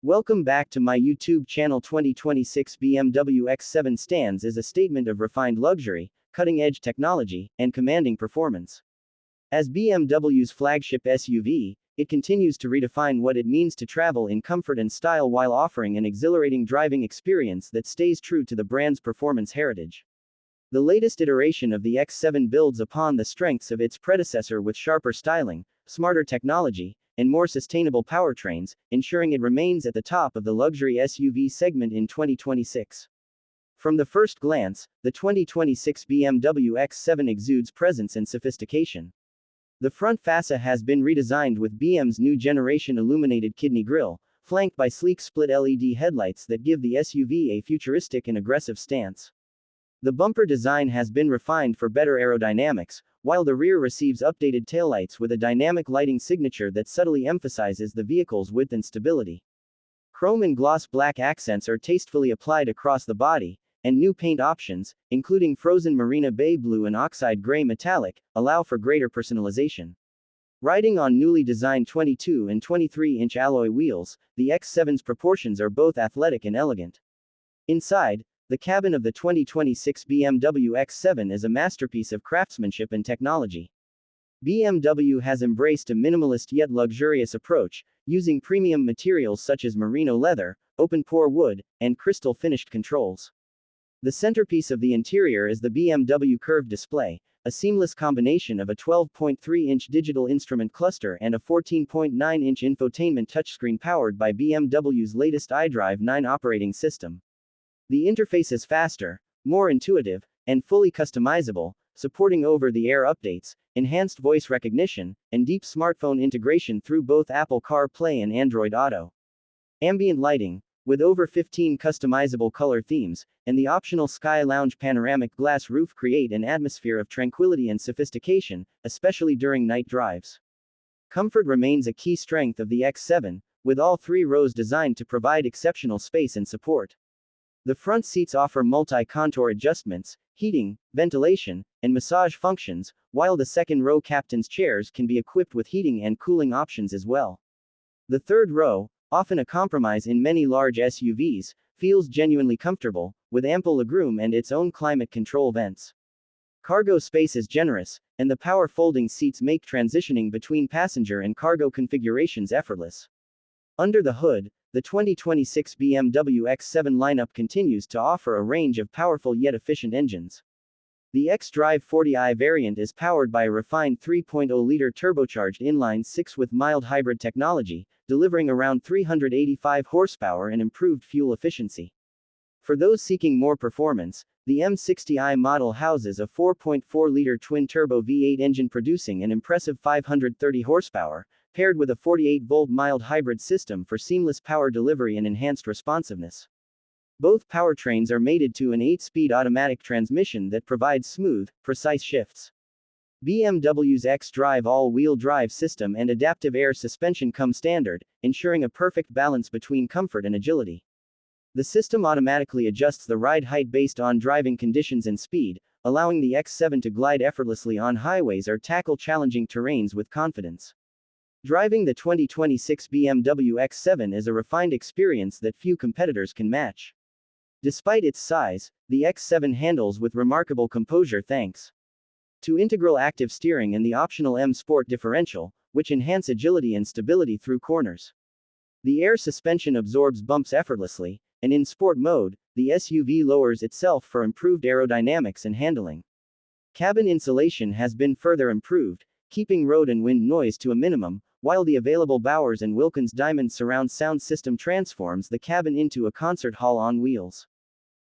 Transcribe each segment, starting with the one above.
Welcome back to my YouTube channel. 2026 BMW X7 stands as a statement of refined luxury, cutting-edge technology, and commanding performance. As BMW's flagship SUV, it continues to redefine what it means to travel in comfort and style while offering an exhilarating driving experience that stays true to the brand's performance heritage. The latest iteration of the X7 builds upon the strengths of its predecessor with sharper styling, smarter technology, and more sustainable powertrains, ensuring it remains at the top of the luxury SUV segment in 2026. From the first glance, the 2026 BMW X7 exudes presence and sophistication. The front fascia has been redesigned with BM's new generation illuminated kidney grille, flanked by sleek split LED headlights that give the SUV a futuristic and aggressive stance. The bumper design has been refined for better aerodynamics, while the rear receives updated taillights with a dynamic lighting signature that subtly emphasizes the vehicle's width and stability. Chrome and gloss black accents are tastefully applied across the body, and new paint options, including frozen marina bay blue and oxide gray metallic, allow for greater personalization. Riding on newly designed 22 and 23-inch alloy wheels, the X7's proportions are both athletic and elegant. Inside, the cabin of the 2026 BMW X7 is a masterpiece of craftsmanship and technology. BMW has embraced a minimalist yet luxurious approach, using premium materials such as merino leather, open-pore wood, and crystal-finished controls. The centerpiece of the interior is the BMW Curved Display, a seamless combination of a 12.3-inch digital instrument cluster and a 14.9-inch infotainment touchscreen powered by BMW's latest iDrive 9 operating system. The interface is faster, more intuitive, and fully customizable, supporting over-the-air updates, enhanced voice recognition, and deep smartphone integration through both Apple CarPlay and Android Auto. Ambient lighting, with over 15 customizable color themes, and the optional Sky Lounge panoramic glass roof create an atmosphere of tranquility and sophistication, especially during night drives. Comfort remains a key strength of the X7, with all three rows designed to provide exceptional space and support. The front seats offer multi-contour adjustments, heating, ventilation, and massage functions, while the second row captain's chairs can be equipped with heating and cooling options as well. The third row, often a compromise in many large SUVs, feels genuinely comfortable, with ample legroom and its own climate control vents. Cargo space is generous, and the power folding seats make transitioning between passenger and cargo configurations effortless. Under the hood, the 2026 BMW X7 lineup continues to offer a range of powerful yet efficient engines. The xDrive 40i variant is powered by a refined 3.0-liter turbocharged inline-six with mild hybrid technology, delivering around 385 horsepower and improved fuel efficiency. For those seeking more performance, the M60i model houses a 4.4-liter twin-turbo V8 engine producing an impressive 530 horsepower, paired with a 48-volt mild hybrid system for seamless power delivery and enhanced responsiveness. Both powertrains are mated to an 8-speed automatic transmission that provides smooth, precise shifts. BMW's xDrive all-wheel drive system and adaptive air suspension come standard, ensuring a perfect balance between comfort and agility. The system automatically adjusts the ride height based on driving conditions and speed, allowing the X7 to glide effortlessly on highways or tackle challenging terrains with confidence. Driving the 2026 BMW X7 is a refined experience that few competitors can match. Despite its size, the X7 handles with remarkable composure thanks to integral active steering and the optional M Sport differential, which enhance agility and stability through corners. The air suspension absorbs bumps effortlessly, and in sport mode, the SUV lowers itself for improved aerodynamics and handling. Cabin insulation has been further improved, keeping road and wind noise to a minimum, while the available Bowers & Wilkins Diamond surround sound system transforms the cabin into a concert hall on wheels.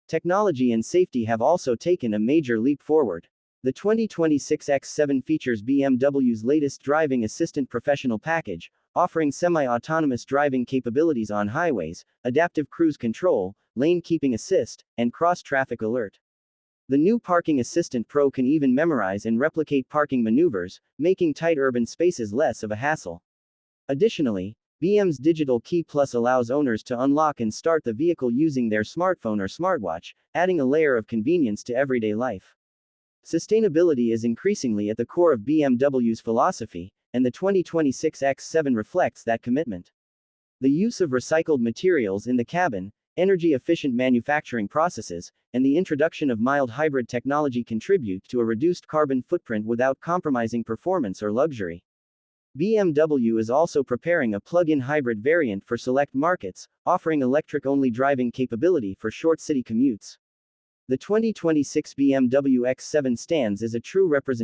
Technology and safety have also taken a major leap forward. The 2026 X7 features BMW's latest driving assistant professional package, offering semi-autonomous driving capabilities on highways, adaptive cruise control, lane keeping assist, and cross-traffic alert. The new Parking Assistant Pro can even memorize and replicate parking maneuvers, making tight urban spaces less of a hassle. Additionally, BM's Digital Key Plus allows owners to unlock and start the vehicle using their smartphone or smartwatch, adding a layer of convenience to everyday life. Sustainability is increasingly at the core of BMW's philosophy, and the 2026 X7 reflects that commitment. The use of recycled materials in the cabin, energy-efficient manufacturing processes, and the introduction of mild hybrid technology contribute to a reduced carbon footprint without compromising performance or luxury. BMW is also preparing a plug-in hybrid variant for select markets, offering electric-only driving capability for short city commutes. The 2026 BMW X7 stands as a true representation